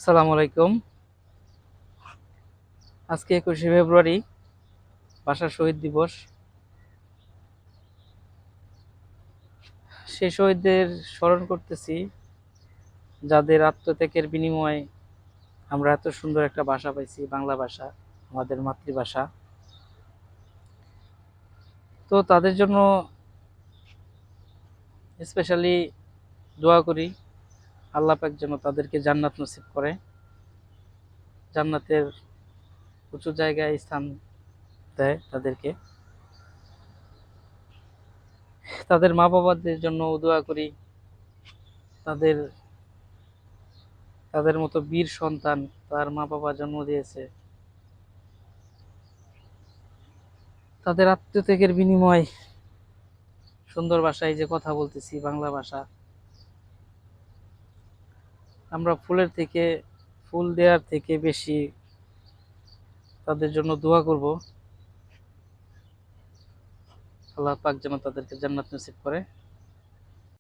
আসসালামু আলাইকুম। আজকে 21শে ফেব্রুয়ারি, ভাষা শহীদ দিবস। সেই শহীদদের স্মরণ করতেছি, যাদের আত্মত্যাগের বিনিময়ে আমরা এত সুন্দর একটা ভাষা পাইছি, বাংলা ভাষা, আমাদের মাতৃভাষা। তো তাদের জন্য স্পেশালি দোয়া করি, আল্লাহ পাক যেন তাদেরকে জান্নাত নসিব করে, জান্নাতের উঁচু জায়গায় স্থান দেয় তাদেরকে। তাদের মা বাবাদের জন্য দোয়া করি, তাদের তাদের মতো বীর সন্তান তার মা বাবা জন্ম দিয়েছে, তাদের আত্মত্যাগের বিনিময় সুন্দর ভাষায় যে কথা বলতেছি, বাংলা ভাষা। আমরা ফুল দেওয়ার থেকে বেশি তাদের জন্য দোয়া করব, আল্লাহ পাক যেন তাদেরকে জান্নাত নসিব করে।